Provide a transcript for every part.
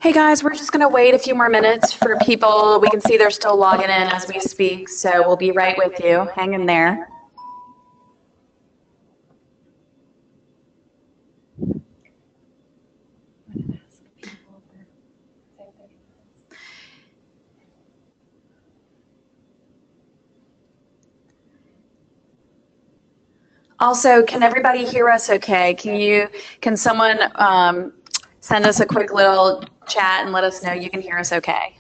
Hey guys, we're just going to wait a few more minutes for people. We can see they're still logging in as we speak, so we'll be right with you. Hang in there. Also, can everybody hear us okay? Can someone send us a quick little chat and let us know you can hear us okay?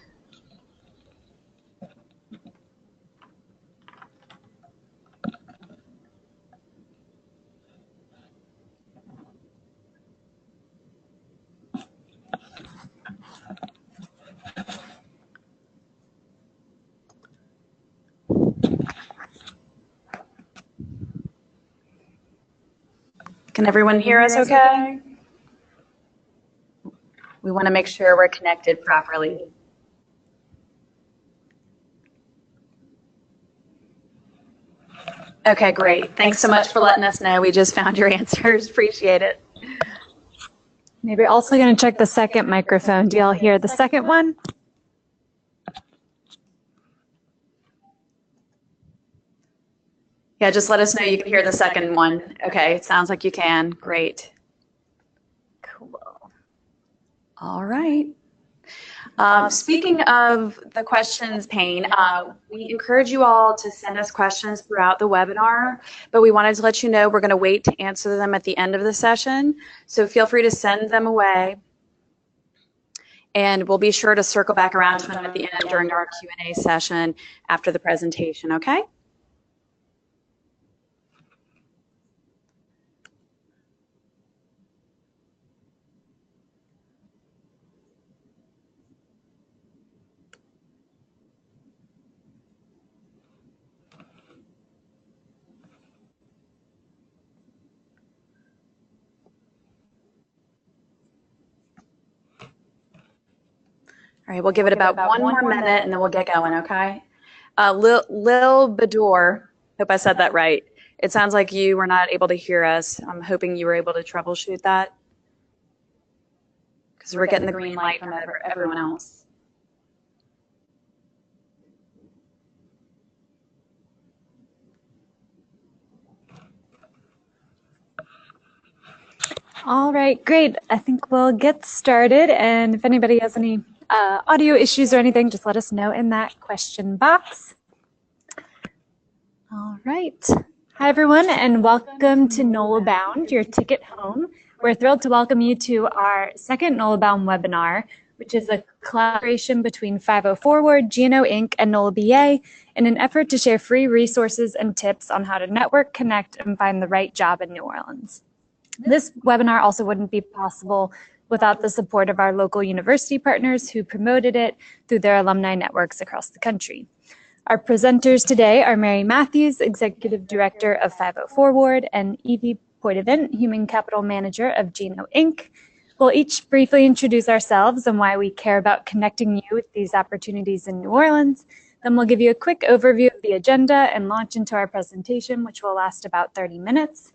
Can everyone hear us okay? We want to make sure we're connected properly. Okay, great. Thanks so much for letting us know. We just found your answers. Appreciate it. Maybe also going to check the second microphone. Do y'all hear the second one? Yeah, just let us know you can hear the second one. Okay, it sounds like you can. Great. Cool. All right. Speaking of the questions pane, we encourage you all to send us questions throughout the webinar, but we wanted to let you know we're going to wait to answer them at the end of the session. So feel free to send them away, and we'll be sure to circle back around to them at the end during our Q&A session after the presentation, okay? All right, we'll give it about one more minute and then we'll get going, okay? Lil Bador, hope I said that right. It sounds like you were not able to hear us. I'm hoping you were able to troubleshoot that, because we're getting the green light from everyone else. All right, great. I think we'll get started. And if anybody has any audio issues or anything, just let us know in that question box. All right. Hi, everyone, and welcome to NOLA Bound, your ticket home. We're thrilled to welcome you to our second NOLA Bound webinar, which is a collaboration between 50 Forward, GNO Inc., and NOLA BA in an effort to share free resources and tips on how to network, connect, and find the right job in New Orleans. This webinar also wouldn't be possible without the support of our local university partners who promoted it through their alumni networks across the country. Our presenters today are Mary Matthews, Executive Director of 50 Forward, and Evie Poitevin, Human Capital Manager of GNO Inc. We'll each briefly introduce ourselves and why we care about connecting you with these opportunities in New Orleans. Then we'll give you a quick overview of the agenda and launch into our presentation, which will last about 30 minutes.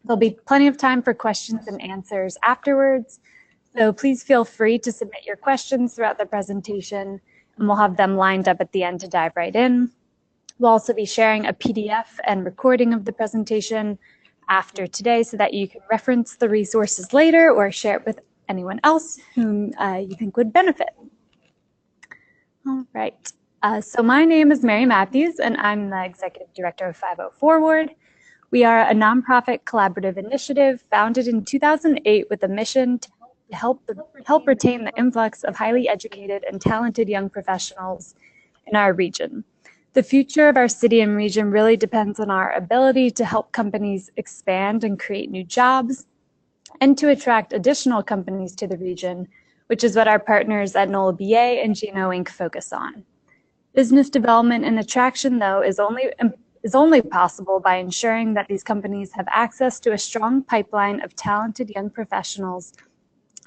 There'll be plenty of time for questions and answers afterwards, so please feel free to submit your questions throughout the presentation, and we'll have them lined up at the end to dive right in. We'll also be sharing a PDF and recording of the presentation after today so that you can reference the resources later or share it with anyone else whom you think would benefit. All right, so my name is Mary Matthews, and I'm the Executive Director of 50 Forward. We are a nonprofit collaborative initiative founded in 2008 with a mission to help retain the influx of highly educated and talented young professionals in our region. The future of our city and region really depends on our ability to help companies expand and create new jobs and to attract additional companies to the region, which is what our partners at NOLA BA and GNO Inc. focus on. Business development and attraction, though, is only possible by ensuring that these companies have access to a strong pipeline of talented young professionals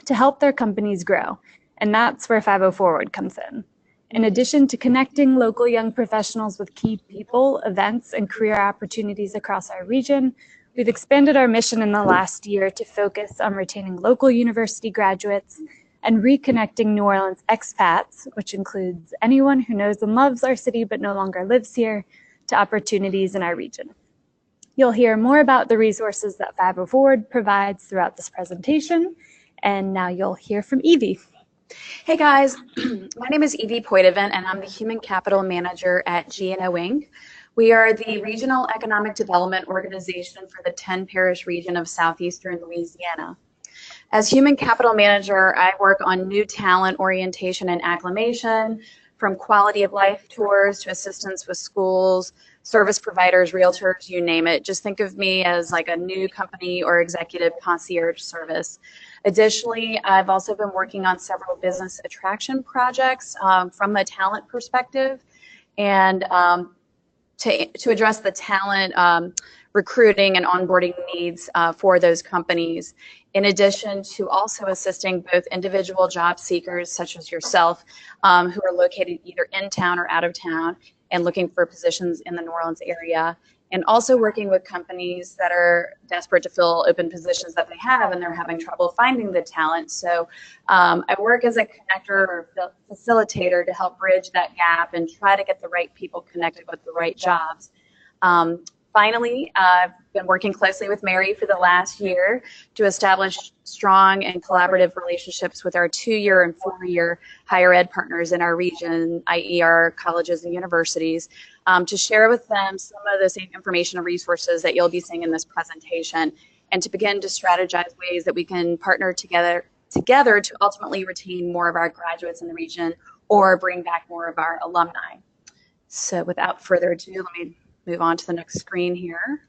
to help their companies grow, and that's where 50 Forward comes in. In addition to connecting local young professionals with key people, events, and career opportunities across our region, we've expanded our mission in the last year to focus on retaining local university graduates, and reconnecting New Orleans expats, which includes anyone who knows and loves our city but no longer lives here, to opportunities in our region. You'll hear more about the resources that 504 Forward provides throughout this presentation, and now you'll hear from Evie. Hey guys, my name is Evie Poitevin, and I'm the Human Capital Manager at GNO Inc. We are the Regional Economic Development Organization for the 10 Parish region of Southeastern Louisiana. As Human Capital Manager, I work on new talent orientation and acclimation, from quality of life tours to assistance with schools, service providers, realtors, you name it. Just think of me as like a new company or executive concierge service. Additionally, I've also been working on several business attraction projects from a talent perspective, and to address the talent recruiting and onboarding needs for those companies, in addition to also assisting both individual job seekers such as yourself who are located either in town or out of town and looking for positions in the New Orleans area, and also working with companies that are desperate to fill open positions that they have and they're having trouble finding the talent. So I work as a connector or facilitator to help bridge that gap and try to get the right people connected with the right jobs. Finally, I've been working closely with Mary for the last year to establish strong and collaborative relationships with our 2-year and 4-year higher ed partners in our region, i.e. our colleges and universities, to share with them some of the same information and resources that you'll be seeing in this presentation, and to begin to strategize ways that we can partner together to ultimately retain more of our graduates in the region or bring back more of our alumni. So without further ado, let me move on to the next screen here.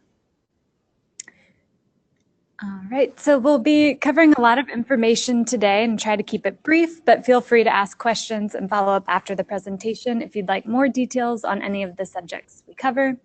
All right, so we'll be covering a lot of information today and try to keep it brief, but feel free to ask questions and follow up after the presentation if you'd like more details on any of the subjects we cover.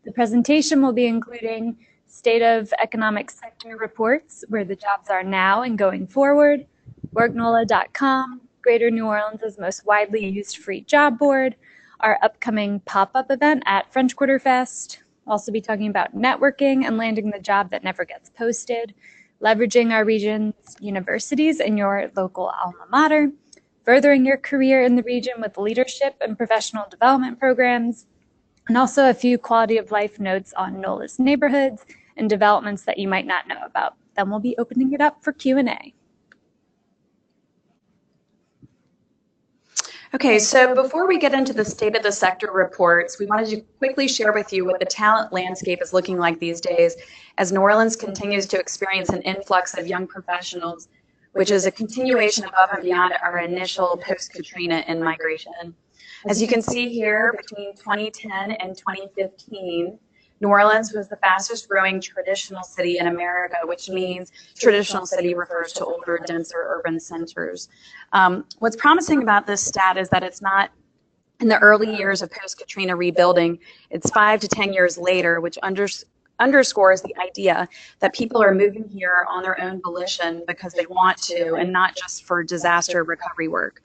The presentation will be including state of economic sector reports, where the jobs are now and going forward, worknola.com, Greater New Orleans' most widely used free job board, our upcoming pop-up event at French Quarter Fest. We'll also be talking about networking and landing the job that never gets posted, leveraging our region's universities and your local alma mater, furthering your career in the region with leadership and professional development programs, and also a few quality of life notes on NOLA's neighborhoods and developments that you might not know about. Then we'll be opening it up for Q&A. Okay, so before we get into the state of the sector reports, we wanted to quickly share with you what the talent landscape is looking like these days as New Orleans continues to experience an influx of young professionals, which is a continuation above and beyond our initial post-Katrina in-migration. As you can see here, between 2010 and 2015, New Orleans was the fastest growing traditional city in America, which means traditional city refers to older, denser urban centers. What's promising about this stat is that it's not in the early years of post-Katrina rebuilding. It's 5 to 10 years later, which underscores the idea that people are moving here on their own volition because they want to, and not just for disaster recovery work.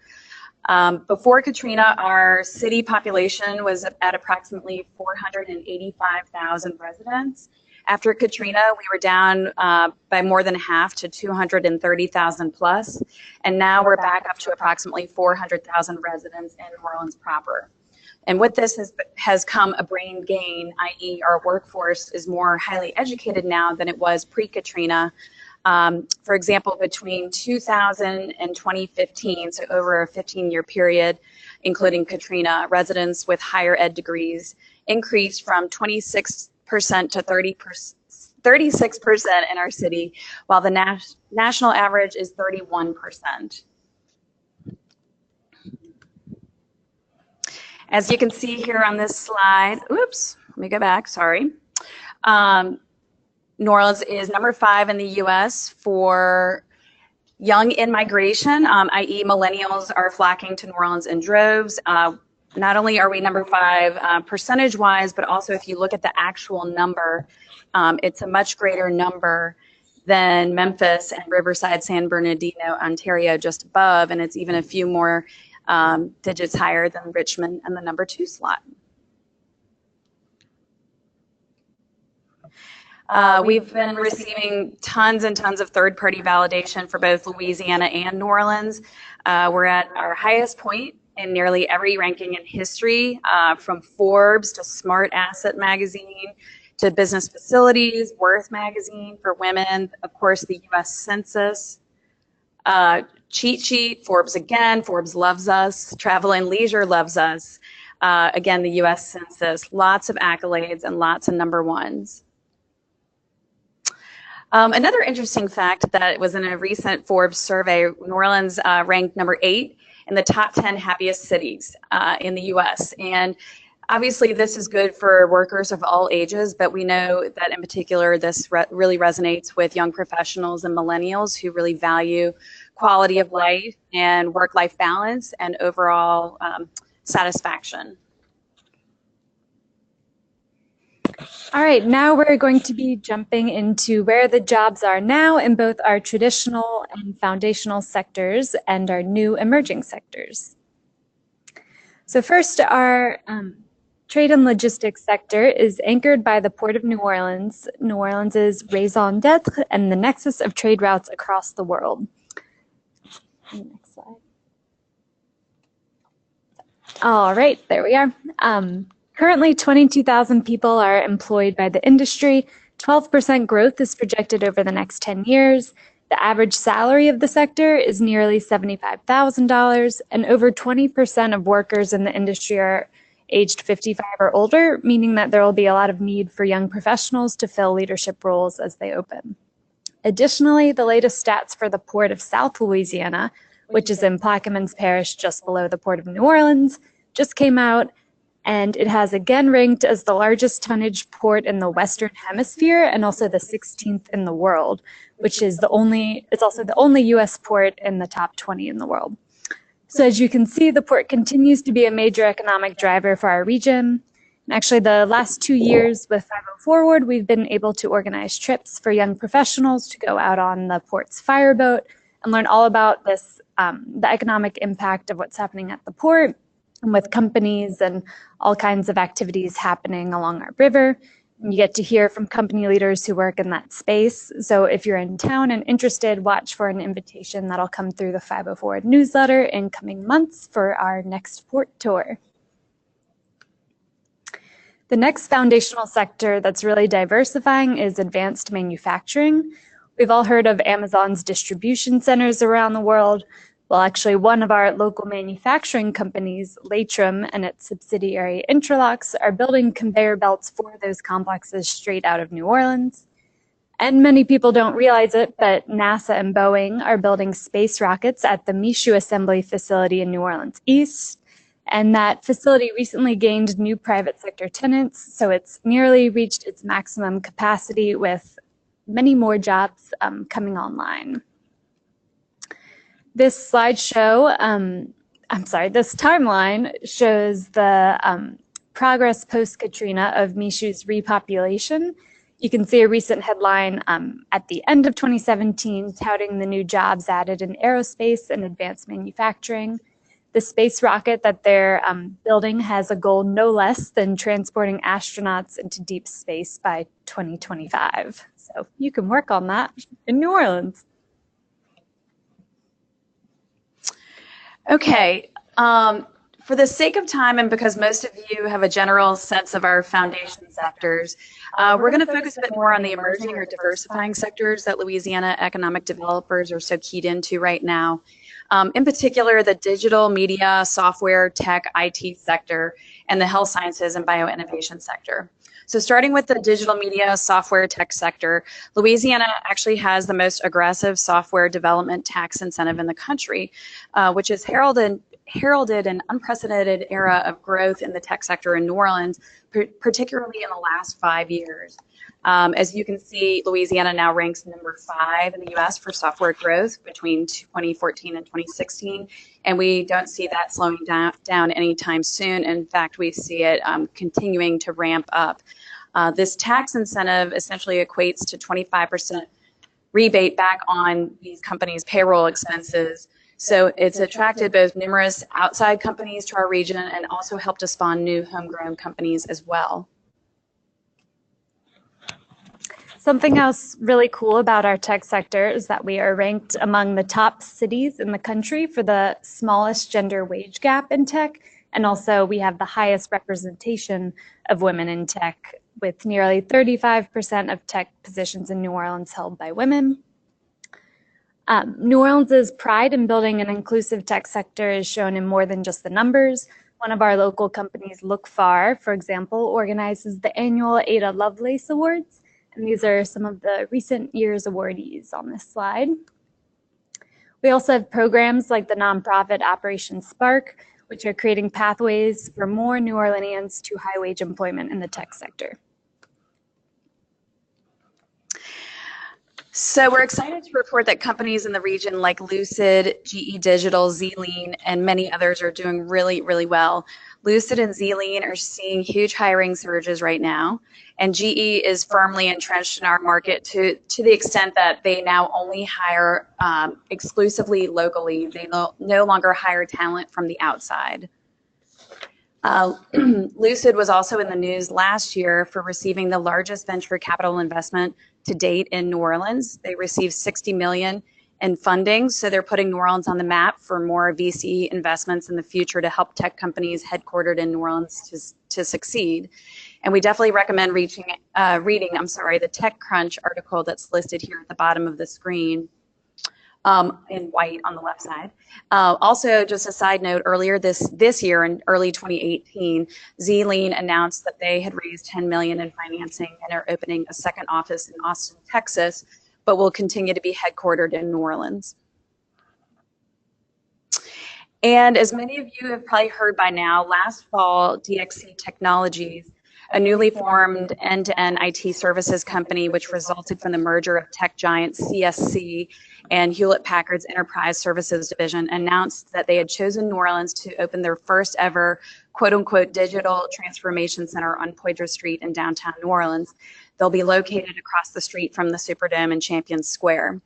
Before Katrina, our city population was at approximately 485,000 residents. After Katrina, we were down by more than half to 230,000 plus, and now we're back up to approximately 400,000 residents in New Orleans proper. And with this has come a brain gain, i.e. our workforce is more highly educated now than it was pre-Katrina. For example, between 2000 and 2015, so over a 15-year period, including Katrina, residents with higher ed degrees increased from 26% to 36% in our city, while the national average is 31%. As you can see here on this slide, oops, let me go back, sorry. New Orleans is number 5 in the U.S. for young in migration, i.e. millennials are flocking to New Orleans in droves. Not only are we number 5 percentage-wise, but also if you look at the actual number, it's a much greater number than Memphis and Riverside, San Bernardino, Ontario just above, and it's even a few more digits higher than Richmond and the number 2 slot. We've been receiving tons and tons of third-party validation for both Louisiana and New Orleans. We're at our highest point in nearly every ranking in history, from Forbes to Smart Asset Magazine to Business Facilities, Worth Magazine for women, of course, the U.S. Census, Cheat Sheet, Forbes again, Forbes loves us, Travel and Leisure loves us, again, the U.S. Census, lots of accolades and lots of number ones. Another interesting fact that was in a recent Forbes survey, New Orleans ranked number 8 in the top 10 happiest cities in the U.S. And obviously this is good for workers of all ages, but we know that in particular this really resonates with young professionals and millennials who really value quality of life and work-life balance and overall satisfaction. All right, now we're going to be jumping into where the jobs are now in both our traditional and foundational sectors and our new emerging sectors. So first, our trade and logistics sector is anchored by the Port of New Orleans, New Orleans' raison d'etre and the nexus of trade routes across the world. Next slide. All right, there we are. Currently, 22,000 people are employed by the industry. 12% growth is projected over the next 10 years. The average salary of the sector is nearly $75,000, and over 20% of workers in the industry are aged 55 or older, meaning that there will be a lot of need for young professionals to fill leadership roles as they open. Additionally, the latest stats for the Port of South Louisiana, which is in Plaquemines Parish just below the Port of New Orleans, just came out, and it has again ranked as the largest tonnage port in the Western Hemisphere and also the 16th in the world, which is it's also the only US port in the top 20 in the world. So as you can see, the port continues to be a major economic driver for our region. And actually, the last 2 years with 50 Forward, we've been able to organize trips for young professionals to go out on the port's fireboat and learn all about this, the economic impact of what's happening at the port, and with companies and all kinds of activities happening along our river. You get to hear from company leaders who work in that space. So if you're in town and interested, watch for an invitation that'll come through the 50 Forward newsletter in coming months for our next port tour. The next foundational sector that's really diversifying is advanced manufacturing. We've all heard of Amazon's distribution centers around the world. Well, actually, one of our local manufacturing companies, Latrim, and its subsidiary Interlocks, are building conveyor belts for those complexes straight out of New Orleans. And many people don't realize it, but NASA and Boeing are building space rockets at the Michoud Assembly Facility in New Orleans East. And that facility recently gained new private sector tenants, so it's nearly reached its maximum capacity with many more jobs coming online. This slideshow, this timeline shows the progress post-Katrina of Michoud's repopulation. You can see a recent headline at the end of 2017 touting the new jobs added in aerospace and advanced manufacturing. The space rocket that they're building has a goal no less than transporting astronauts into deep space by 2025. So you can work on that in New Orleans. Okay, for the sake of time and because most of you have a general sense of our foundation sectors, we're going to focus a bit more on the emerging or diversifying sectors that Louisiana economic developers are so keyed into right now. In particular, the digital media, software, tech, IT sector, and the health sciences and bioinnovation sector. So starting with the digital media, software, tech sector, Louisiana actually has the most aggressive software development tax incentive in the country, which has heralded an unprecedented era of growth in the tech sector in New Orleans, particularly in the last 5 years. As you can see, Louisiana now ranks number 5 in the U.S. for software growth between 2014 and 2016, and we don't see that slowing down anytime soon. In fact, we see it continuing to ramp up. This tax incentive essentially equates to 25% rebate back on these companies' payroll expenses. So it's attracted both numerous outside companies to our region and also helped to spawn new homegrown companies as well. Something else really cool about our tech sector is that we are ranked among the top cities in the country for the smallest gender wage gap in tech. And also we have the highest representation of women in tech, with nearly 35% of tech positions in New Orleans held by women. New Orleans' pride in building an inclusive tech sector is shown in more than just the numbers. One of our local companies, Look Far, for example, organizes the annual Ada Lovelace Awards. And these are some of the recent year's awardees on this slide. We also have programs like the nonprofit Operation Spark, which are creating pathways for more New Orleanians to high-wage employment in the tech sector. So we're excited to report that companies in the region like Lucid, GE Digital, Zlean, and many others are doing really, really well. Lucid and Zlean are seeing huge hiring surges right now, and GE is firmly entrenched in our market to the extent that they now only hire exclusively locally. They no longer hire talent from the outside. Lucid was also in the news last year for receiving the largest venture capital investment to date in New Orleans. They received $60 million in funding, so they're putting New Orleans on the map for more VC investments in the future to help tech companies headquartered in New Orleans to succeed. And we definitely recommend reading the TechCrunch article that's listed here at the bottom of the screen. In white on the left side. Also, just a side note, earlier this year in early 2018, Zlean announced that they had raised $10 million in financing and are opening a second office in Austin, Texas, but will continue to be headquartered in New Orleans. And as many of you have probably heard by now, last fall, DXC Technologies, a newly formed end-to-end IT services company, which resulted from the merger of tech giant CSC and Hewlett-Packard's Enterprise Services Division, announced that they had chosen New Orleans to open their first ever quote-unquote digital transformation center on Poydras Street in downtown New Orleans. They'll be located across the street from the Superdome in Champion Square.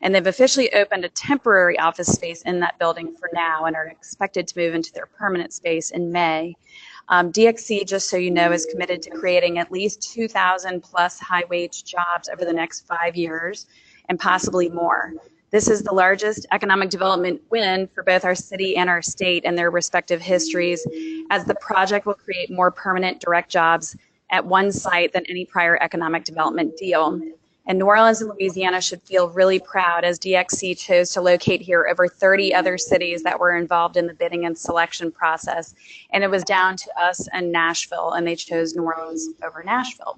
And they've officially opened a temporary office space in that building for now and are expected to move into their permanent space in May. DXC, just so you know, is committed to creating at least 2,000 plus high-wage jobs over the next 5 years and possibly more. This is the largest economic development win for both our city and our state and their respective histories, as the project will create more permanent direct jobs at one site than any prior economic development deal. And New Orleans and Louisiana should feel really proud, as DXC chose to locate here over 30 other cities that were involved in the bidding and selection process. And it was down to us and Nashville, and they chose New Orleans over Nashville.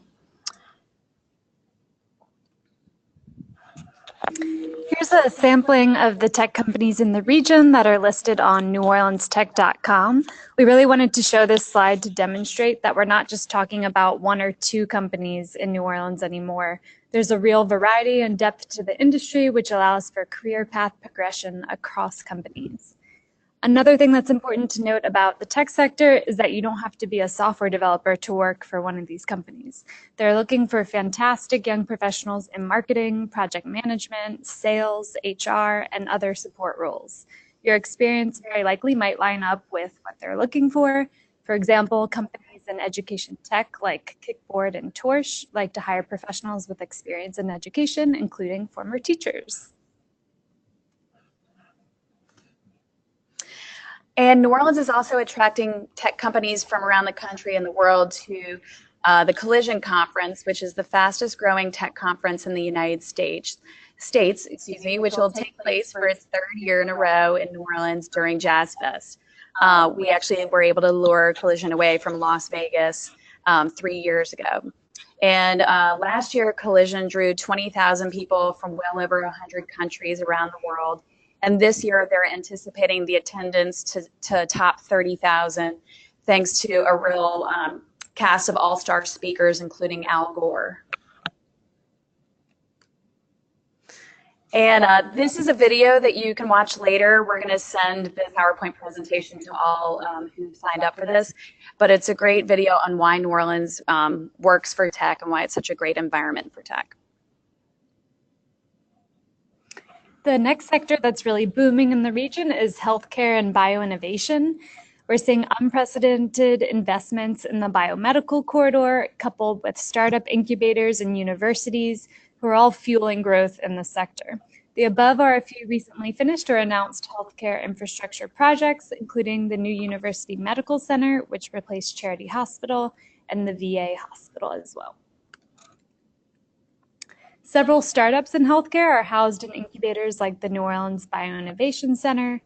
Here's a sampling of the tech companies in the region that are listed on neworleanstech.com. We really wanted to show this slide to demonstrate that we're not just talking about one or two companies in New Orleans anymore. There's a real variety and depth to the industry, which allows for career path progression across companies. Another thing that's important to note about the tech sector is that you don't have to be a software developer to work for one of these companies. They're looking for fantastic young professionals in marketing, project management, sales, HR, and other support roles. Your experience very likely might line up with what they're looking for. For example, companies in education tech like Kickboard and Torch like to hire professionals with experience in education, including former teachers. And New Orleans is also attracting tech companies from around the country and the world to the Collision Conference, which is the fastest growing tech conference in the United States, which will take place for its third year in a row in New Orleans during Jazz Fest. We actually were able to lure Collision away from Las Vegas 3 years ago. And last year, Collision drew 20,000 people from well over 100 countries around the world. And this year, they're anticipating the attendance to top 30,000, thanks to a real cast of all-star speakers, including Al Gore. And this is a video that you can watch later. We're going to send the PowerPoint presentation to all who signed up for this. But it's a great video on why New Orleans works for tech and why it's such a great environment for tech. The next sector that's really booming in the region is healthcare and bioinnovation. We're seeing unprecedented investments in the biomedical corridor, coupled with startup incubators and universities who are all fueling growth in the sector. The above are a few recently finished or announced healthcare infrastructure projects, including the new University Medical Center, which replaced Charity Hospital, and the VA hospital as well. Several startups in healthcare are housed in incubators like the New Orleans Bioinnovation Center.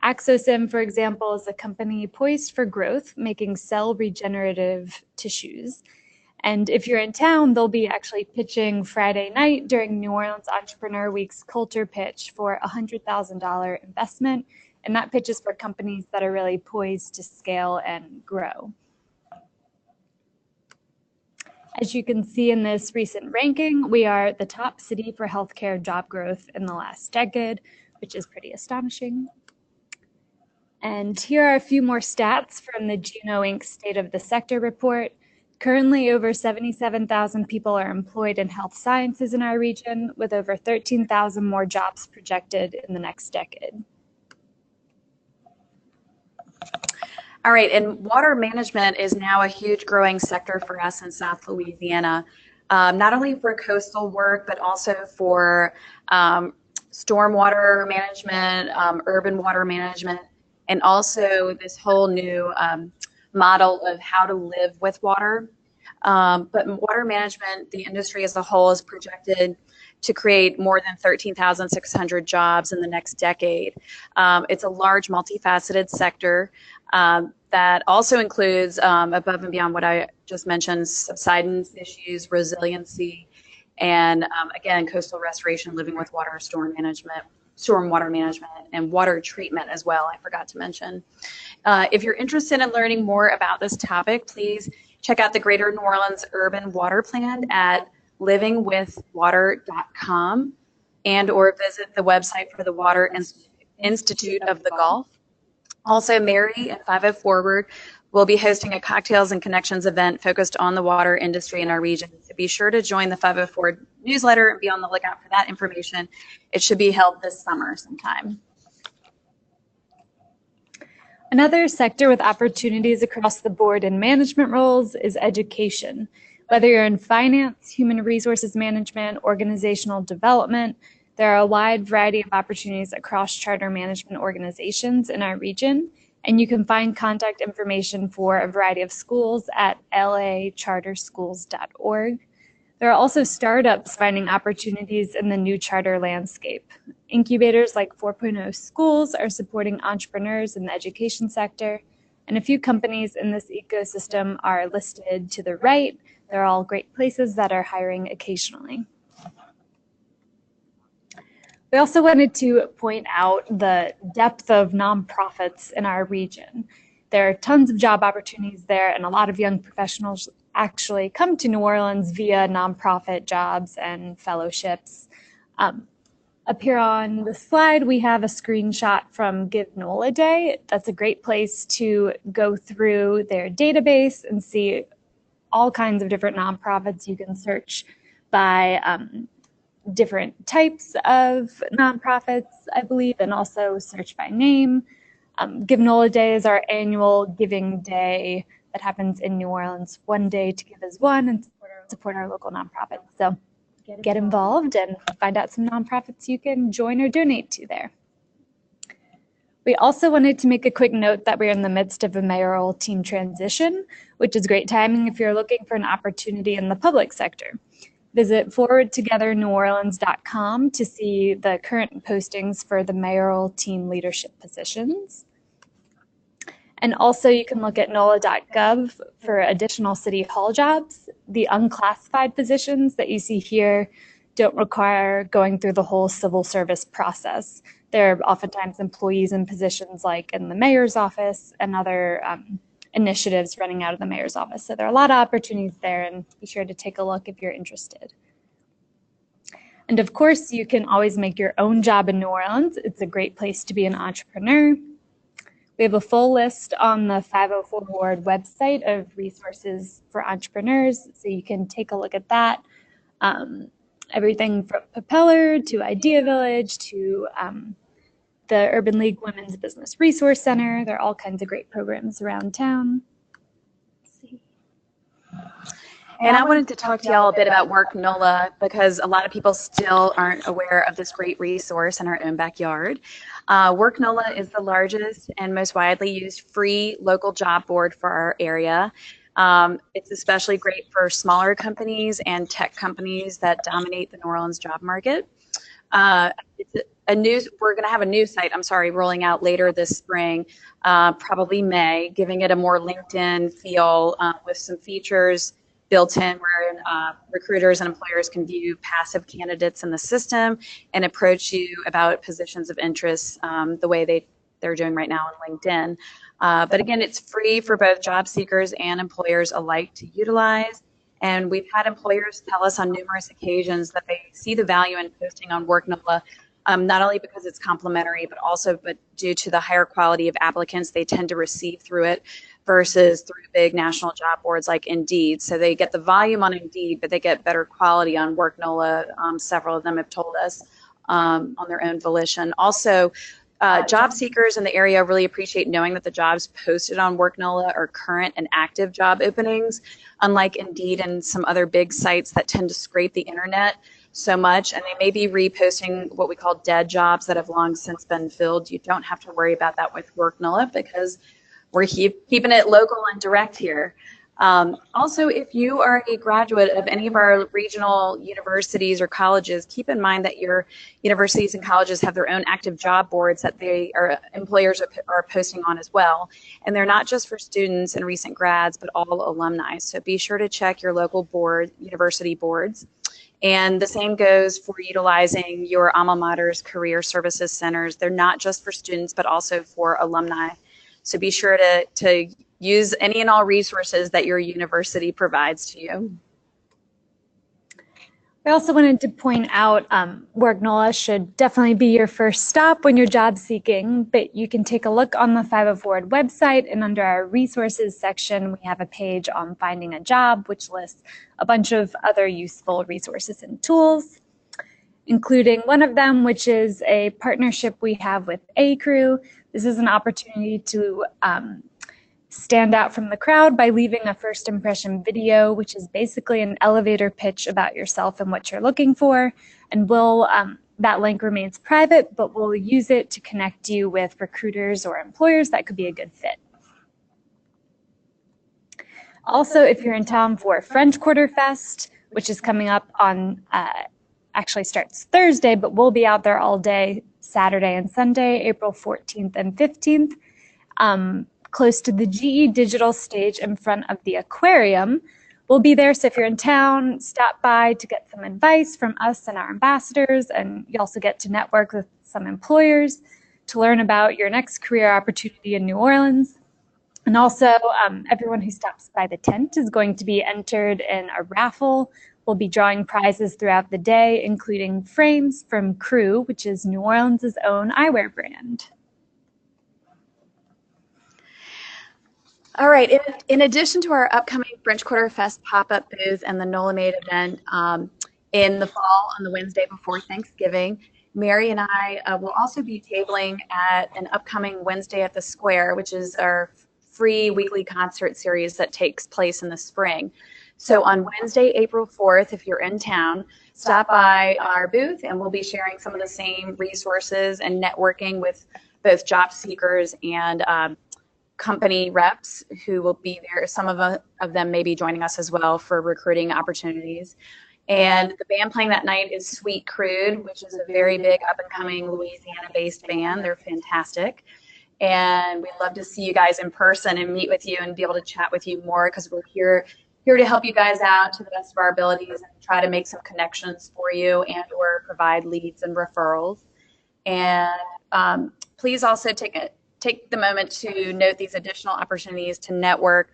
Axosim, for example, is a company poised for growth, making cell regenerative tissues. And if you're in town, they'll be actually pitching Friday night during New Orleans Entrepreneur Week's Culture Pitch for a $100,000 investment. And that pitch is for companies that are really poised to scale and grow. As you can see in this recent ranking, we are the top city for healthcare job growth in the last decade, which is pretty astonishing. And here are a few more stats from the Juno Inc. State of the Sector report. Currently, over 77,000 people are employed in health sciences in our region, with over 13,000 more jobs projected in the next decade. All right, and water management is now a huge growing sector for us in South Louisiana, not only for coastal work, but also for stormwater management, urban water management, and also this whole new model of how to live with water. But in water management, the industry as a whole is projected to create more than 13,600 jobs in the next decade. It's a large, multifaceted sector that also includes, above and beyond what I just mentioned, subsidence issues, resiliency, and again, coastal restoration, living with water, storm management, stormwater management, and water treatment as well, I forgot to mention. If you're interested in learning more about this topic, please check out the Greater New Orleans Urban Water Plan at livingwithwater.com and or visit the website for the Water Institute of the Gulf. Also, Mary and 50 Forward will be hosting a Cocktails and Connections event focused on the water industry in our region. So be sure to join the 50 Forward newsletter and be on the lookout for that information. It should be held this summer sometime. Another sector with opportunities across the board in management roles is education. Whether you're in finance, human resources management, organizational development, there are a wide variety of opportunities across charter management organizations in our region, and you can find contact information for a variety of schools at lacharterschools.org. There are also startups finding opportunities in the new charter landscape. Incubators like 4.0 Schools are supporting entrepreneurs in the education sector, and a few companies in this ecosystem are listed to the right. They're all great places that are hiring occasionally. We also wanted to point out the depth of nonprofits in our region. There are tons of job opportunities there, and a lot of young professionals actually come to New Orleans via nonprofit jobs and fellowships. Up here on the slide, we have a screenshot from Give NOLA Day. That's a great place to go through their database and see all kinds of different nonprofits. You can search by different types of nonprofits, I believe, and also search by name. Give NOLA Day is our annual giving day that happens in New Orleans. One day to give as one and support our local nonprofits. So get involved and find out some nonprofits you can join or donate to there. We also wanted to make a quick note that we're in the midst of a mayoral team transition, which is great timing if you're looking for an opportunity in the public sector. Visit forwardtogetherneworleans.com to see the current postings for the mayoral team leadership positions. And also you can look at NOLA.gov for additional city hall jobs. The unclassified positions that you see here don't require going through the whole civil service process. They're oftentimes employees in positions like in the mayor's office and other initiatives running out of the mayor's office. So there are a lot of opportunities there, and be sure to take a look if you're interested. And of course, you can always make your own job in New Orleans. It's a great place to be an entrepreneur. We have a full list on the 504 Ward website of resources for entrepreneurs, so you can take a look at that. Everything from Propeller to Idea Village to the Urban League Women's Business Resource Center. There are all kinds of great programs around town. And I wanted to talk to y'all a bit about Work NOLA because a lot of people still aren't aware of this great resource in our own backyard. Work NOLA is the largest and most widely used free local job board for our area. It's especially great for smaller companies and tech companies that dominate the New Orleans job market. We're going to have a new site, rolling out later this spring, probably May, giving it a more LinkedIn feel with some features built in where recruiters and employers can view passive candidates in the system and approach you about positions of interest the way they're doing right now on LinkedIn. But again, it's free for both job seekers and employers alike to utilize. And we've had employers tell us on numerous occasions that they see the value in posting on Work NOLA, not only because it's complimentary, but due to the higher quality of applicants they tend to receive through it versus through big national job boards like Indeed. So they get the volume on Indeed, but they get better quality on Work NOLA. Several of them have told us on their own volition. Also, job seekers in the area really appreciate knowing that the jobs posted on Work NOLA are current and active job openings, unlike Indeed and some other big sites that tend to scrape the internet so much, and they may be reposting what we call dead jobs that have long since been filled. You don't have to worry about that with Work NOLA because we're keeping it local and direct here. Also, if you are a graduate of any of our regional universities or colleges, keep in mind that your universities and colleges have their own active job boards that employers are posting on as well. And they're not just for students and recent grads, but all alumni. So be sure to check your local university boards. And the same goes for utilizing your alma mater's career services centers. They're not just for students, but also for alumni. So be sure to use any and all resources that your university provides to you. I also wanted to point out Work NOLA should definitely be your first stop when you're job seeking, but you can take a look on the 504 website, and under our resources section, we have a page on finding a job, which lists a bunch of other useful resources and tools, including one of them, which is a partnership we have with A-Crew. This is an opportunity to stand out from the crowd by leaving a first impression video, which is basically an elevator pitch about yourself and what you're looking for. And that link remains private, but we'll use it to connect you with recruiters or employers that could be a good fit. Also, if you're in town for French Quarter Fest, which is coming up on, actually starts Thursday, but we'll be out there all day, Saturday and Sunday, April 14th and 15th. Close to the GE Digital stage in front of the aquarium. We'll be there, so if you're in town, stop by to get some advice from us and our ambassadors, and you also get to network with some employers to learn about your next career opportunity in New Orleans. And also, everyone who stops by the tent is going to be entered in a raffle. We'll be drawing prizes throughout the day, including frames from Crew, which is New Orleans' own eyewear brand. All right, in addition to our upcoming French Quarter Fest pop-up booth and the NOLA Made event in the fall on the Wednesday before Thanksgiving, Mary and I will also be tabling at an upcoming Wednesday at the Square, which is our free weekly concert series that takes place in the spring. So on Wednesday, April 4th, if you're in town, stop by our booth and we'll be sharing some of the same resources and networking with both job seekers and company reps who will be there. Some of them may be joining us as well for recruiting opportunities. And the band playing that night is Sweet Crude, which is a very big up-and-coming Louisiana-based band. They're fantastic. And we'd love to see you guys in person and meet with you and be able to chat with you more, because we're here to help you guys out to the best of our abilities and try to make some connections for you and or provide leads and referrals. And please also take the moment to note these additional opportunities to network.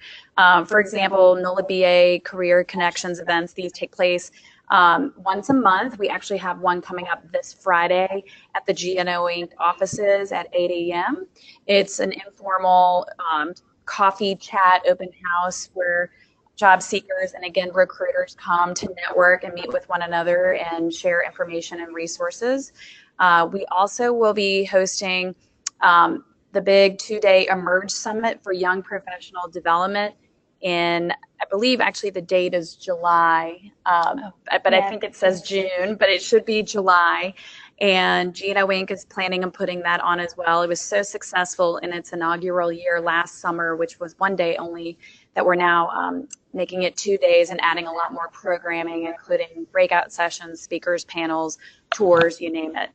For example, NOLA BA Career Connections events. These take place once a month. We actually have one coming up this Friday at the GNO Inc. offices at 8 a.m. It's an informal coffee chat open house where job seekers and, again, recruiters come to network and meet with one another and share information and resources. We also will be hosting the big 2-day Emerge Summit for Young Professional Development in, I believe actually the date is July, but I think it says June, but it should be July. And Gina Wink is planning on putting that on as well. It was so successful in its inaugural year last summer, which was 1 day only, that we're now making it 2 days and adding a lot more programming, including breakout sessions, speakers, panels, tours, you name it.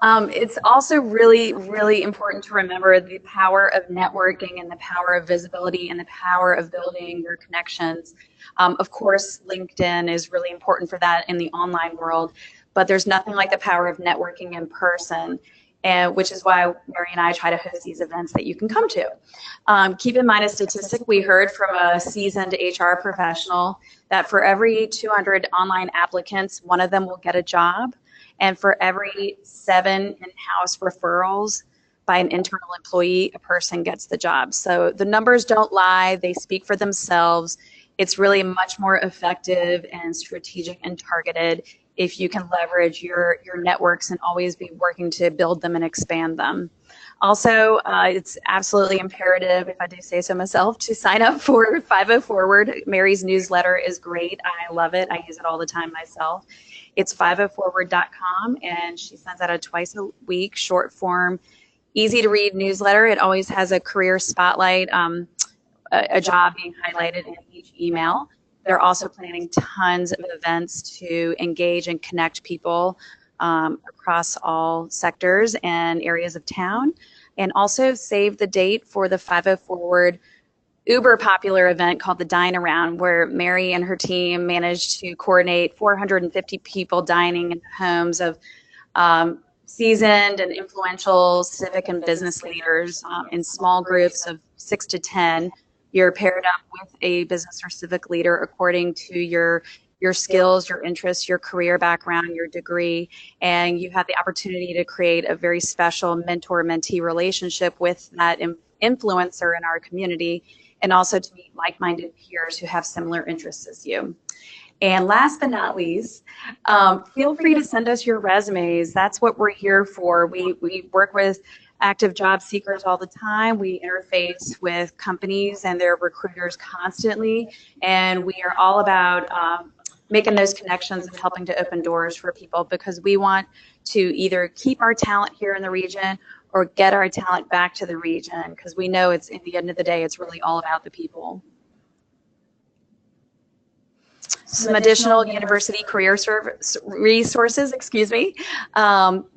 It's also really, really important to remember the power of networking and the power of visibility and the power of building your connections. Of course, LinkedIn is really important for that in the online world, but there's nothing like the power of networking in person, and which is why Mary and I try to host these events that you can come to. Keep in mind a statistic we heard from a seasoned HR professional that for every 200 online applicants, one of them will get a job. And for every 7 in-house referrals by an internal employee, a person gets the job. So the numbers don't lie, they speak for themselves. It's really much more effective and strategic and targeted if you can leverage your networks and always be working to build them and expand them. Also, it's absolutely imperative, if I do say so myself, to sign up for 50 Forward. Mary's newsletter is great. I love it. I use it all the time myself. It's 50forward.com, and she sends out a twice a week short form, easy to read newsletter. It always has a career spotlight, a job being highlighted in each email. They're also planning tons of events to engage and connect people across all sectors and areas of town, and also save the date for the 50 Forward uber popular event called the Dine Around, where Mary and her team managed to coordinate 450 people dining in the homes of seasoned and influential civic and business leaders in small groups of 6 to 10. You're paired up with a business or civic leader according to your skills, your interests, your career background, your degree, and you have the opportunity to create a very special mentor-mentee relationship with that influencer in our community, and also to meet like-minded peers who have similar interests as you. And last but not least, feel free to send us your resumes. That's what we're here for. We work with active job seekers all the time. We interface with companies and their recruiters constantly, and we are all about making those connections and helping to open doors for people, because we want to either keep our talent here in the region or get our talent back to the region, because we know it's, at the end of the day, it's really all about the people. Some additional university career resources, excuse me.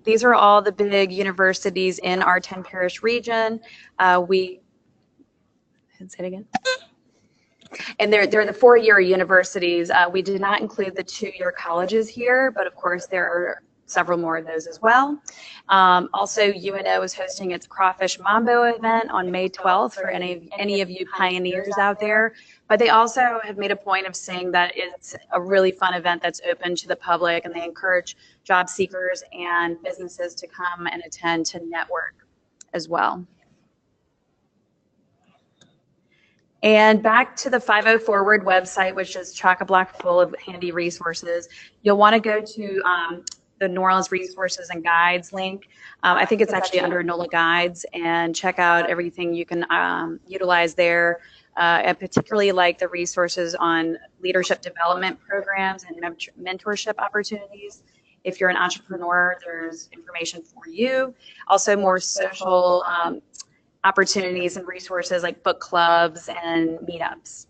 These are all the big universities in our 10 parish region. Say it again. And they're the 4-year universities. We did not include the 2-year colleges here, but of course there are several more of those as well. Also, UNO is hosting its Crawfish Mambo event on May 12th for any of you pioneers out there. But they also have made a point of saying that it's a really fun event that's open to the public, and they encourage job seekers and businesses to come and attend to network as well. And back to the 50 Forward website, which is chock-a-block full of handy resources. You'll want to go to the New Orleans Resources and Guides link. I think it's actually under NOLA Guides, and check out everything you can utilize there. I particularly like the resources on leadership development programs and mentorship opportunities. If you're an entrepreneur, there's information for you. Also more social opportunities and resources like book clubs and meetups.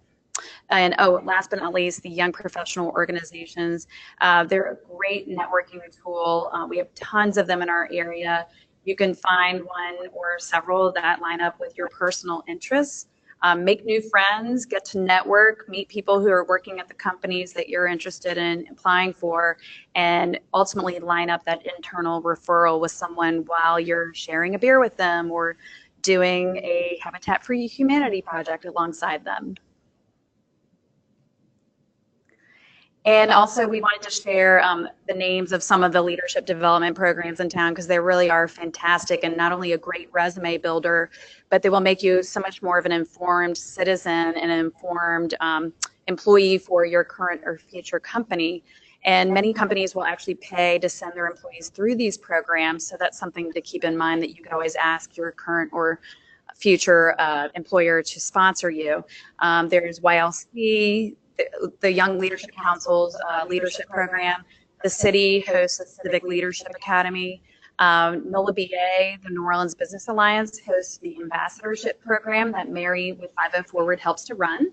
And last but not least, the young professional organizations. They're a great networking tool. We have tons of them in our area. You can find one or several that line up with your personal interests. Make new friends, get to network, meet people who are working at the companies that you're interested in applying for, and ultimately line up that internal referral with someone while you're sharing a beer with them or doing a Habitat for Humanity project alongside them. And also, we wanted to share the names of some of the leadership development programs in town, because they really are fantastic, and not only a great resume builder, but they will make you so much more of an informed citizen and an informed employee for your current or future company. And many companies will actually pay to send their employees through these programs. So that's something to keep in mind, that you could always ask your current or future employer to sponsor you. There's YLC, the Young Leadership Council's leadership program. The city hosts a Civic Leadership Academy. NOLA BA, the New Orleans Business Alliance, hosts the ambassadorship program that Mary with 50 Forward helps to run.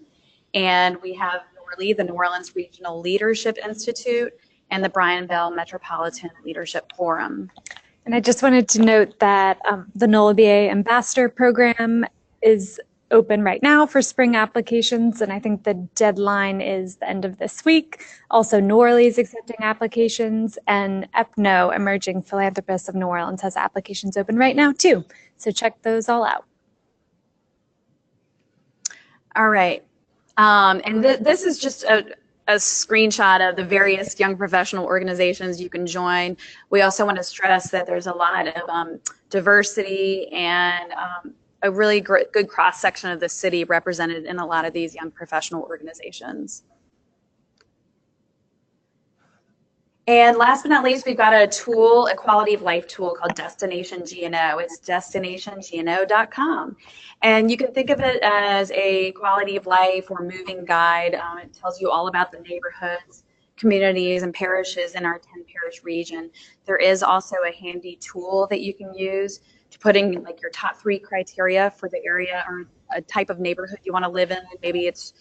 And we have NORLE, the New Orleans Regional Leadership Institute, and the Brian Bell Metropolitan Leadership Forum. And I just wanted to note that the NOLA BA Ambassador Program is open right now for spring applications, and I think the deadline is the end of this week. Also, NORLE is accepting applications, and EPNO, Emerging Philanthropists of New Orleans, has applications open right now too. So check those all out. All right. And this is just a screenshot of the various young professional organizations you can join. We also want to stress that there's a lot of diversity and a really good cross-section of the city represented in a lot of these young professional organizations. And last but not least, we've got a tool, a quality of life tool called Destination GNO. It's destinationgno.com. And you can think of it as a quality of life or moving guide. It tells you all about the neighborhoods, communities, and parishes in our 10-parish region. There is also a handy tool that you can use to put in like your top 3 criteria for the area or a type of neighborhood you want to live in. Maybe it's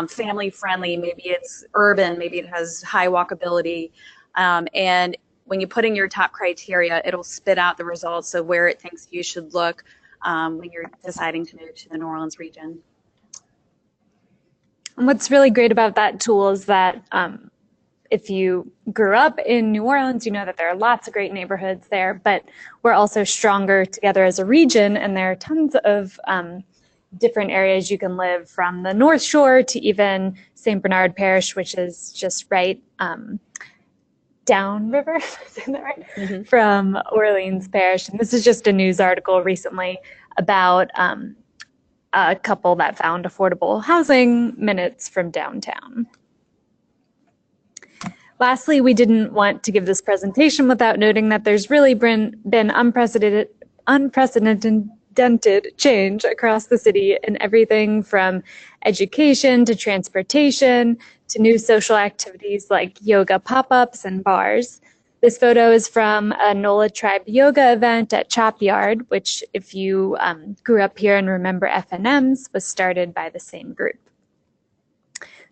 family friendly, maybe it's urban, maybe it has high walkability. And when you put in your top criteria, it'll spit out the results of where it thinks you should look when you're deciding to move to the New Orleans region. And what's really great about that tool is that if you grew up in New Orleans, you know that there are lots of great neighborhoods there, but we're also stronger together as a region, and there are tons of different areas you can live, from the North Shore to even St. Bernard Parish, which is just right downriver, is that right? Mm-hmm. From Orleans Parish. And this is just a news article recently about a couple that found affordable housing minutes from downtown. Lastly, we didn't want to give this presentation without noting that there's really been unprecedented change across the city in everything from education to transportation to new social activities like yoga pop-ups and bars. This photo is from a NOLA Tribe yoga event at Chop Yard, which, if you grew up here and remember FNMs, was started by the same group.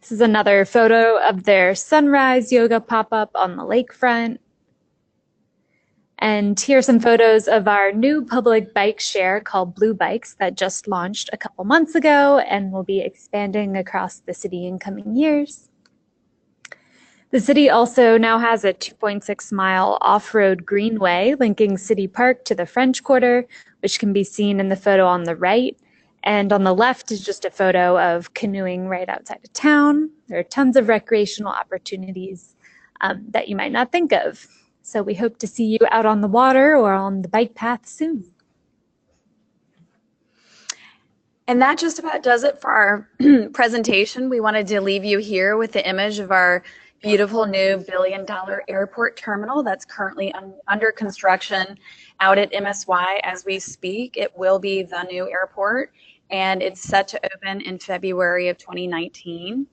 This is another photo of their sunrise yoga pop-up on the lakefront. And here are some photos of our new public bike share called Blue Bikes that just launched a couple months ago and will be expanding across the city in coming years. The city also now has a 2.6-mile off-road greenway linking City Park to the French Quarter, which can be seen in the photo on the right. And on the left is just a photo of canoeing right outside of town. There are tons of recreational opportunities that you might not think of. So we hope to see you out on the water or on the bike path soon. And that just about does it for our presentation. We wanted to leave you here with the image of our beautiful new billion-dollar airport terminal that's currently under construction out at MSY as we speak. It will be the new airport, and it's set to open in February of 2019.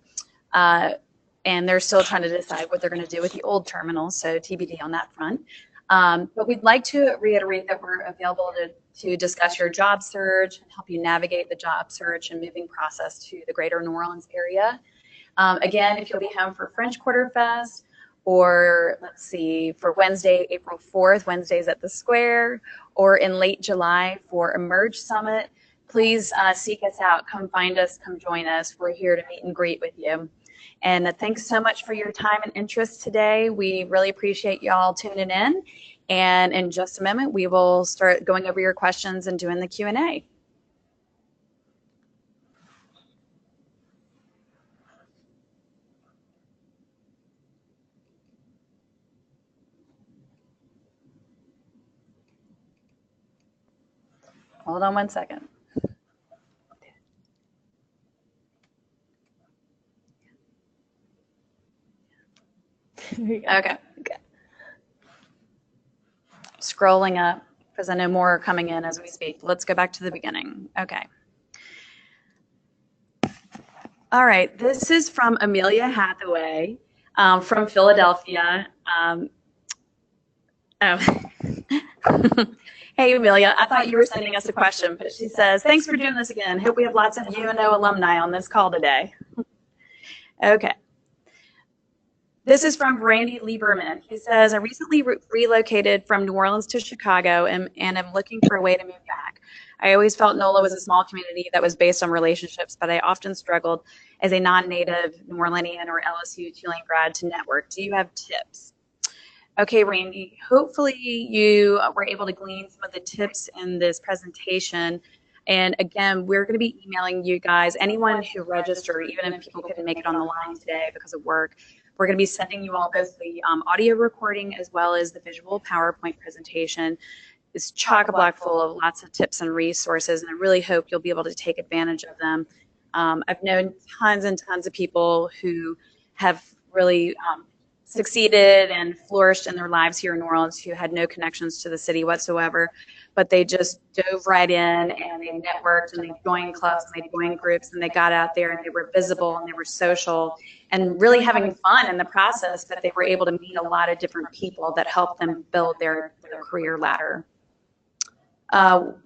And they're still trying to decide what they're going to do with the old terminal, so TBD on that front. But we'd like to reiterate that we're available to discuss your job search and help you navigate the job search and moving process to the greater New Orleans area. Again, if you'll be home for French Quarter Fest, or let's see, for Wednesday, April 4th, Wednesdays at the Square, or in late July for Emerge Summit, please seek us out. Come find us, come join us. We're here to meet and greet with you. And thanks so much for your time and interest today. We really appreciate y'all tuning in. And in just a moment, we will start going over your questions and doing the Q&A. Hold on one second. Okay. Scrolling up because I know more are coming in as we speak. Let's go back to the beginning. Okay. All right. This is from Amelia Hathaway from Philadelphia. Oh. Hey, Amelia, I thought you were sending us a question, but she says, thanks for doing this again. Hope we have lots of UNO alumni on this call today. Okay. This is from Randy Lieberman. He says, I recently relocated from New Orleans to Chicago and am looking for a way to move back. I always felt NOLA was a small community that was based on relationships, but I often struggled as a non-native New Orleanian or LSU Tulane grad to network. Do you have tips? Okay, Randy, hopefully you were able to glean some of the tips in this presentation. And again, we're going to be emailing you guys, anyone who registered, even if people couldn't make it on the line today because of work, we're going to be sending you all both the audio recording as well as the visual PowerPoint presentation. It's chock-a-block full of lots of tips and resources, and I really hope you'll be able to take advantage of them. I've known tons and tons of people who have really succeeded and flourished in their lives here in New Orleans who had no connections to the city whatsoever, but they just dove right in and they networked and they joined clubs and they joined groups and they got out there and they were visible and they were social and really having fun in the process, that they were able to meet a lot of different people that helped them build their career ladder.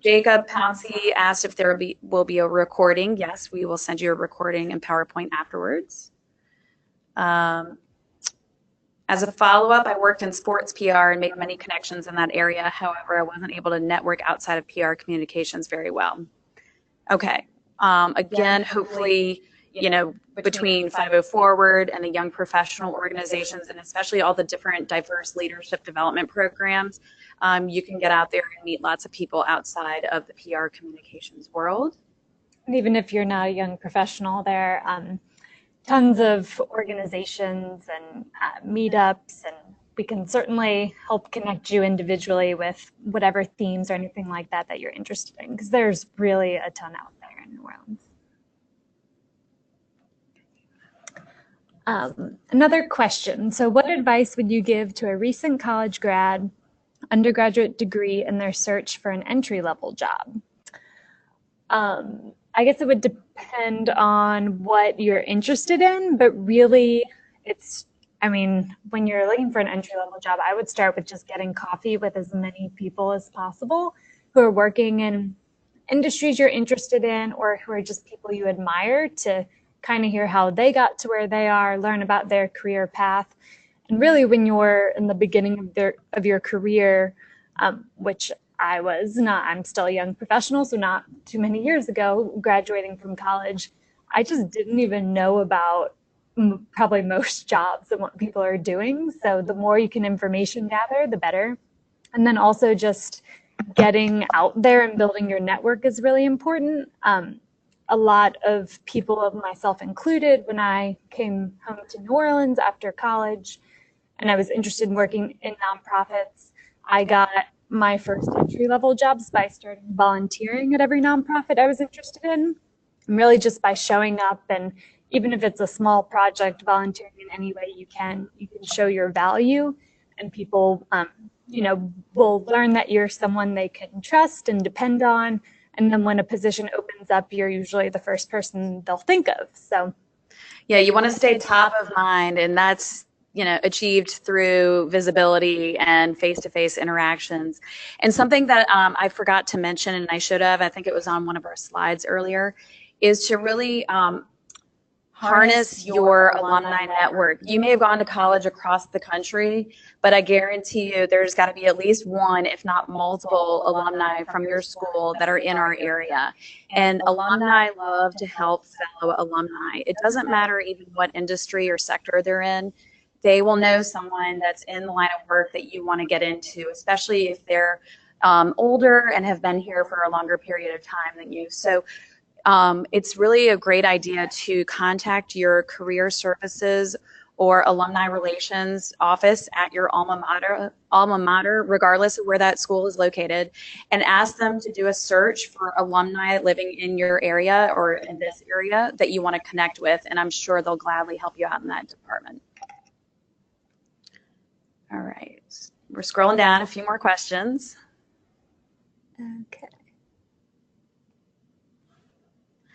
Jacob Pouncey asked if there will be a recording. Yes, we will send you a recording in PowerPoint afterwards. As a follow-up, I worked in sports PR and made many connections in that area. However, I wasn't able to network outside of PR communications very well. Okay. Again, hopefully, you know, between 50 Forward and the young professional organizations, and especially all the different diverse leadership development programs, you can get out there and meet lots of people outside of the PR communications world. And even if you're not a young professional, there tons of organizations and meetups, and we can certainly help connect you individually with whatever themes or anything like that that you're interested in, because there's really a ton out there in New Orleans. Another question. So what advice would you give to a recent college grad, undergraduate degree in their search for an entry-level job? I guess it would depend on what you're interested in, but really I mean, when you're looking for an entry-level job, I would start with just getting coffee with as many people as possible who are working in industries you're interested in or who are just people you admire, to kind of hear how they got to where they are, learn about their career path. And really, when you're in the beginning of your career, which I was not, I'm still a young professional, so not too many years ago, graduating from college, I just didn't even know about probably most jobs and what people are doing. So the more you can information gather, the better. And then also just getting out there and building your network is really important. A lot of people, myself included, when I came home to New Orleans after college and I was interested in working in nonprofits, I got my first entry-level jobs by starting volunteering at every nonprofit I was interested in. And really just by showing up, and even if it's a small project, volunteering in any way you can show your value, and people you know, will learn that you're someone they can trust and depend on. And then when a position opens up, you're usually the first person they'll think of. So yeah, you want to stay top of mind, and that's, you know, achieved through visibility and face-to-face interactions. And something that I forgot to mention, and I should have, I think it was on one of our slides earlier, is to really harness your alumni network. You may have gone to college across the country, but I guarantee you there's got to be at least one, if not multiple, alumni from your school that are in our area. And alumni love to help fellow alumni. It doesn't matter even what industry or sector they're in. They will know someone that's in the line of work that you want to get into, especially if they're older and have been here for a longer period of time than you. So it's really a great idea to contact your career services or alumni relations office at your alma mater, regardless of where that school is located, and ask them to do a search for alumni living in your area or in this area that you want to connect with, and I'm sure they'll gladly help you out in that department. All right. We're scrolling down, a few more questions. Okay.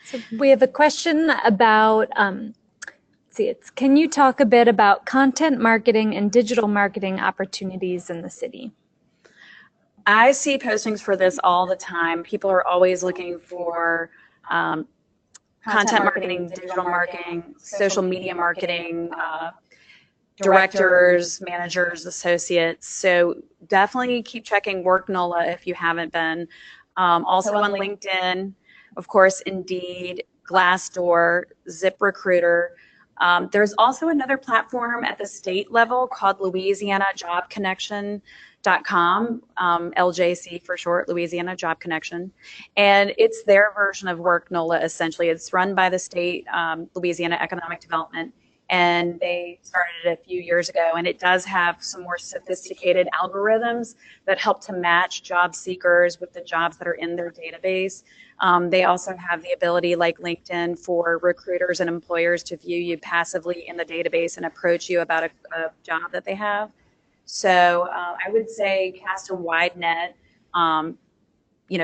So we have a question about, let's see, can you talk a bit about content marketing and digital marketing opportunities in the city? I see postings for this all the time. People are always looking for content marketing, digital marketing, social media marketing, directors, managers, associates. So definitely keep checking Work NOLA if you haven't been. Also on LinkedIn, of course, Indeed, Glassdoor, ZipRecruiter. There's also another platform at the state level called LouisianaJobConnection.com, LJC for short, Louisiana Job Connection. And it's their version of Work NOLA, essentially. It's run by the state, Louisiana Economic Development, and they started it a few years ago, and it does have some more sophisticated algorithms that help to match job seekers with the jobs that are in their database. They also have the ability, like LinkedIn, for recruiters and employers to view you passively in the database and approach you about a job that they have. So I would say cast a wide net,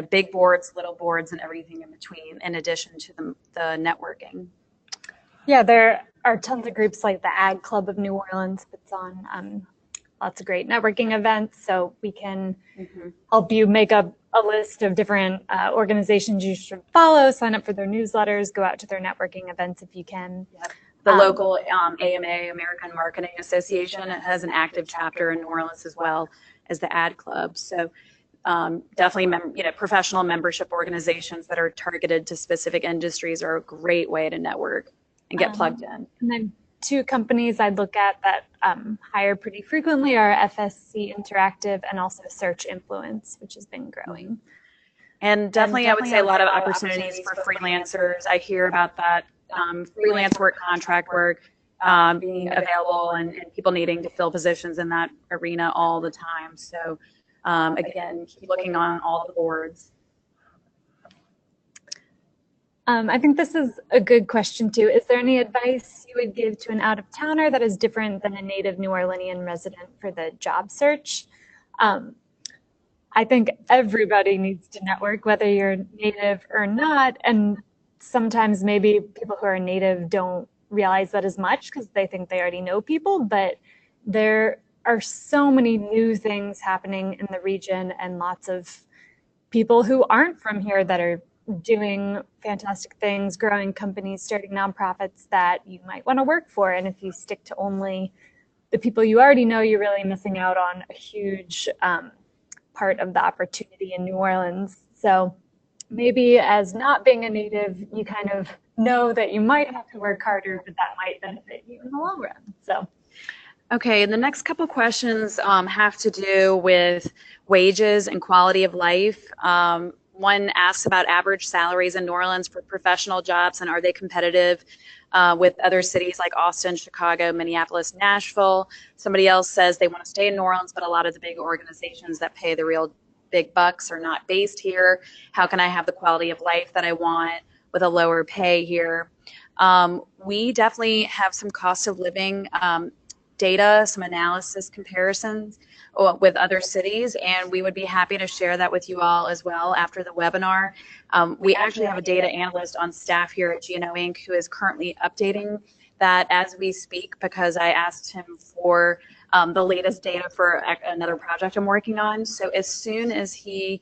big boards, little boards, and everything in between, in addition to the networking. Yeah, there are tons of groups like the Ag Club of New Orleans puts on lots of great networking events. So we can help you make up a list of different organizations you should follow, sign up for their newsletters, go out to their networking events if you can. Yep. The local AMA, American Marketing Association, has an active chapter in New Orleans as well as the Ad Club. So definitely, professional membership organizations that are targeted to specific industries are a great way to network and get plugged in. And then two companies I'd look at that hire pretty frequently are FSC Interactive and also Search Influence, which has been growing. And definitely I would say a lot of opportunities for freelancers. I hear about that, freelance work, contract work being available, and people needing to fill positions in that arena all the time. So again, keep looking on all the boards. I think this is a good question too. Is there any advice you would give to an out-of-towner that is different than a native New Orleanian resident for the job search? I think everybody needs to network, whether you're native or not. And sometimes maybe people who are native don't realize that as much because they think they already know people. But there are so many new things happening in the region and lots of people who aren't from here that are doing fantastic things, growing companies, starting nonprofits that you might want to work for. And if you stick to only the people you already know, you're really missing out on a huge part of the opportunity in New Orleans. So maybe as not being a native, you kind of know that you might have to work harder, but that might benefit you in the long run. So. Okay, and the next couple questions have to do with wages and quality of life. One asks about average salaries in New Orleans for professional jobs, and are they competitive with other cities like Austin, Chicago, Minneapolis, Nashville? Somebody else says they want to stay in New Orleans, but a lot of the big organizations that pay the real big bucks are not based here. How can I have the quality of life that I want with a lower pay here? We definitely have some cost of living data, some analysis comparisons with other cities, and we would be happy to share that with you all as well after the webinar. We actually have a data analyst on staff here at GNO Inc. who is currently updating that as we speak, because I asked him for the latest data for another project I'm working on. So as soon as he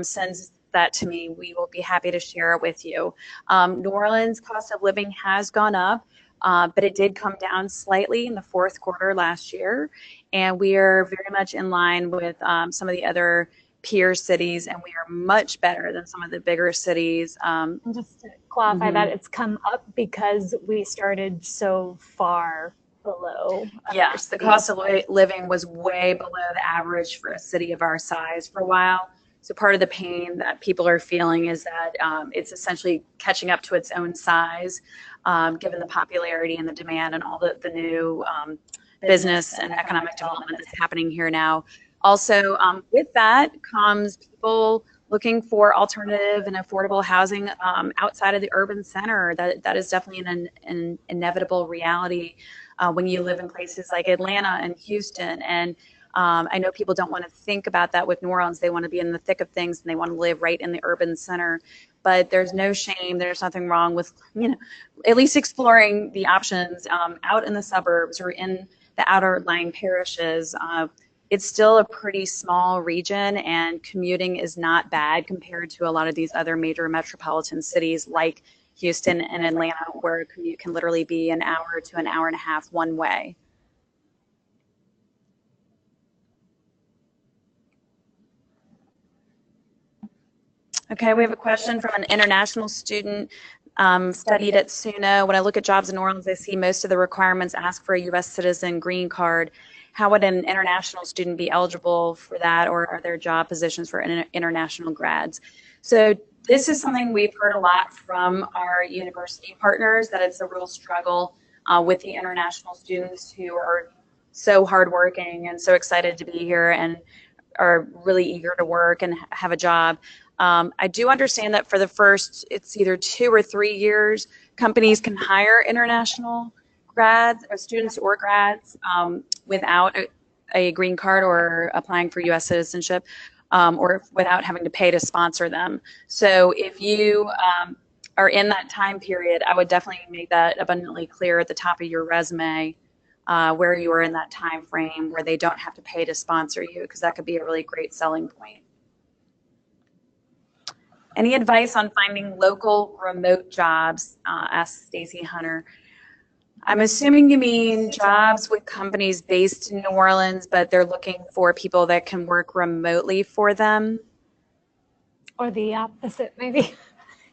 sends that to me, we will be happy to share it with you. New Orleans cost of living has gone up. But it did come down slightly in the fourth quarter last year, and we are very much in line with some of the other peer cities, and we are much better than some of the bigger cities. And just to qualify that, it's come up because we started so far below. Yes, the cost of living was way below the average for a city of our size for a while. So part of the pain that people are feeling is that it's essentially catching up to its own size, given the popularity and the demand and all the new business and economic development that's happening here now. Also, with that comes people looking for alternative and affordable housing outside of the urban center. That is definitely an inevitable reality when you live in places like Atlanta and Houston. And I know people don't want to think about that with New Orleans. They want to be in the thick of things and they want to live right in the urban center. But there's no shame. There's nothing wrong with, at least exploring the options out in the suburbs or in the outer lying parishes. It's still a pretty small region, and commuting is not bad compared to a lot of these other major metropolitan cities like Houston and Atlanta, where a commute can literally be an hour to an hour and a half one way. Okay, we have a question from an international student studied at SUNO. When I look at jobs in New Orleans, I see most of the requirements ask for a U.S. citizen green card. How would an international student be eligible for that, or are there job positions for international grads? So this is something we've heard a lot from our university partners, that it's a real struggle with the international students who are so hardworking and so excited to be here and are really eager to work and have a job. I do understand that for the first, it's either 2 or 3 years, companies can hire international grads or students or grads without a green card or applying for U.S. citizenship, or without having to pay to sponsor them. So if you are in that time period, I would definitely make that abundantly clear at the top of your resume where you are in that time frame where they don't have to pay to sponsor you, because that could be a really great selling point. Any advice on finding local remote jobs? Asked Stacy Hunter. I'm assuming you mean jobs with companies based in New Orleans, but they're looking for people that can work remotely for them. Or the opposite, maybe.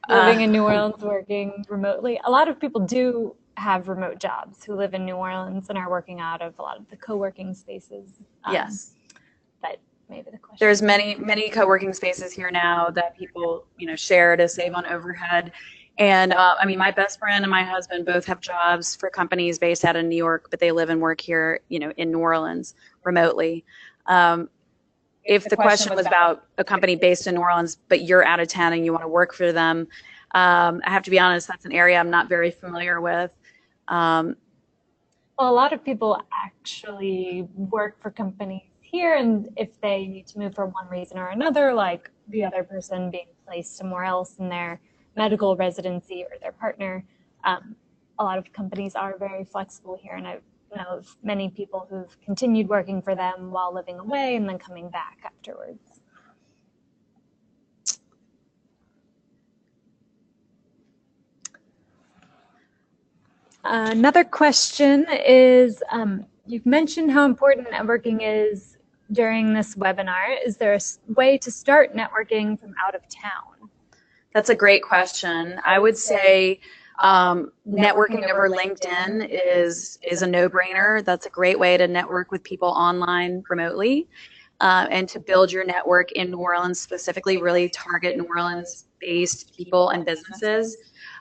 Living in New Orleans, working remotely. A lot of people do have remote jobs who live in New Orleans and are working out of a lot of the co-working spaces. Yes. But maybe the question. There's many co-working spaces here now that people, share to save on overhead. And I mean, my best friend and my husband both have jobs for companies based out of New York, but they live and work here, in New Orleans remotely. If the question was about a company based in New Orleans, but you're out of town and you want to work for them, I have to be honest, that's an area I'm not very familiar with. Well, a lot of people actually work for companies here, and if they need to move for one reason or another, like the other person being placed somewhere else in their medical residency or their partner, a lot of companies are very flexible here, and I know of many people who've continued working for them while living away and then coming back afterwards. Another question is, you've mentioned how important networking is during this webinar. Is there a way to start networking from out of town? That's a great question. I would say networking over LinkedIn is a no-brainer. That's a great way to network with people online remotely, and to build your network in New Orleans, specifically really target New Orleans-based people and businesses.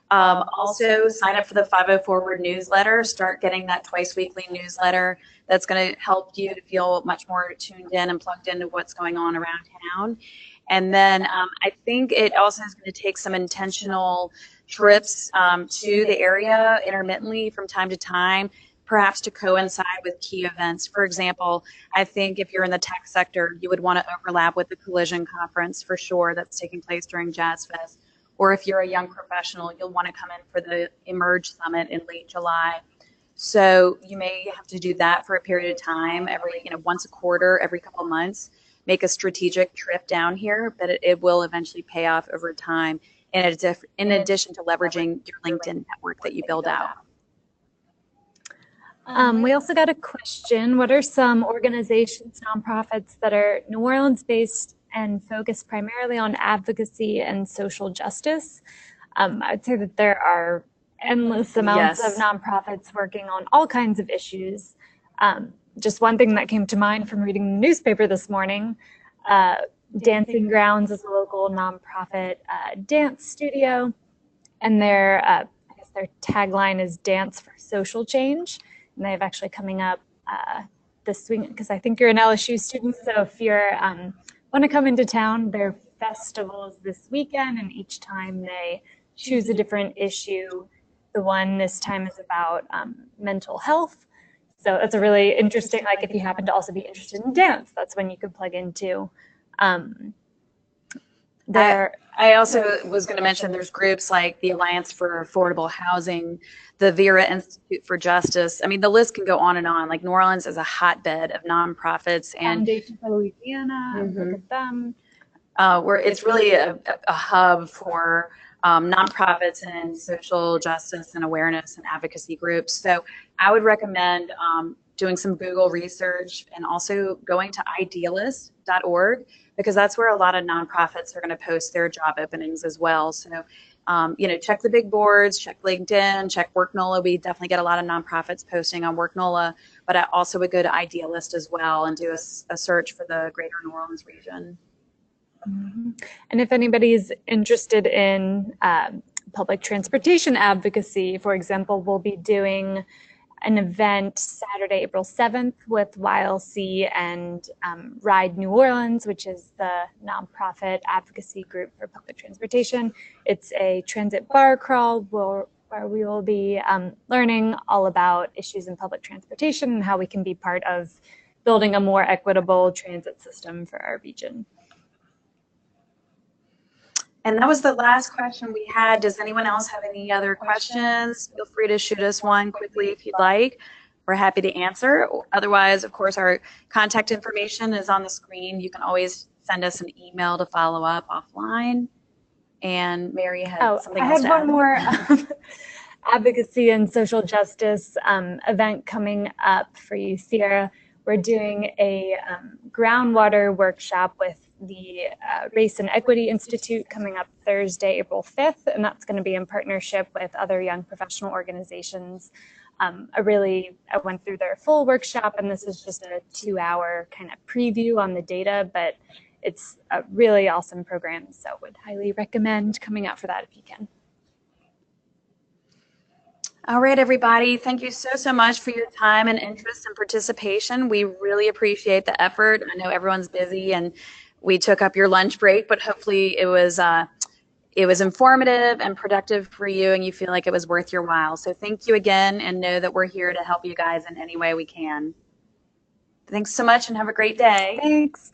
Also, sign up for the 50 Forward newsletter. Start getting that twice weekly newsletter. That's going to help you to feel much more tuned in and plugged into what's going on around town. And then I think it also is going to take some intentional trips to the area intermittently from time to time, perhaps to coincide with key events. For example, I think if you're in the tech sector, you would want to overlap with the Collision Conference for sure that's taking place during Jazz Fest. Or if you're a young professional, you'll want to come in for the Emerge Summit in late July. So you may have to do that for a period of time, once a quarter, every couple months. Make a strategic trip down here, but it will eventually pay off over time, in addition to leveraging your LinkedIn network that you build out. We also got a question. What are some organizations, nonprofits that are New Orleans based and focus primarily on advocacy and social justice? I'd say that there are endless amounts of nonprofits working on all kinds of issues. Just one thing that came to mind from reading the newspaper this morning, Dancing Grounds is a local nonprofit dance studio, and their tagline is Dance for Social Change. And they have actually coming up this week, because I think you're an LSU student, so if you're want to come into town, their festival is this weekend, and each time they choose a different issue. The one this time is about mental health, So that's a really interesting, like if you happen to also be interested in dance, that's when you could plug into. I also was going to mention there's groups like the Alliance for Affordable Housing, the Vera Institute for Justice. I mean, the list can go on and on. Like New Orleans is a hotbed of nonprofits and Foundation for Louisiana, look at them. where it's really a hub for nonprofits and social justice and awareness and advocacy groups. So I would recommend doing some Google research and also going to idealist.org because that's where a lot of nonprofits are going to post their job openings as well. So, check the big boards, check LinkedIn, check Work NOLA. We definitely get a lot of nonprofits posting on Work NOLA, but I also would go to Idealist as well and do a search for the greater New Orleans region. And if anybody's interested in public transportation advocacy, for example, we'll be doing an event Saturday, April 7th with YLC and Ride New Orleans, which is the nonprofit advocacy group for public transportation. It's a transit bar crawl where we will be learning all about issues in public transportation and how we can be part of building a more equitable transit system for our region. And that was the last question we had. Does anyone else have any other questions? Feel free to shoot us one quickly if you'd like. We're happy to answer. Otherwise, of course, our contact information is on the screen. You can always send us an email to follow up offline. And Mary had something else to add. I had one more advocacy and social justice event coming up for you, Sierra. We're doing a groundwater workshop with the Race and Equity Institute coming up Thursday, April 5th, and that's going to be in partnership with other young professional organizations. I went through their full workshop, and this is just a 2-hour kind of preview on the data, but it's a really awesome program, so would highly recommend coming out for that if you can. All right, everybody. Thank you so much for your time and interest and participation. We really appreciate the effort. I know everyone's busy and we took up your lunch break, but hopefully it was informative and productive for you and you feel like it was worth your while. So thank you again and know that we're here to help you guys in any way we can. Thanks so much and have a great day. Thanks.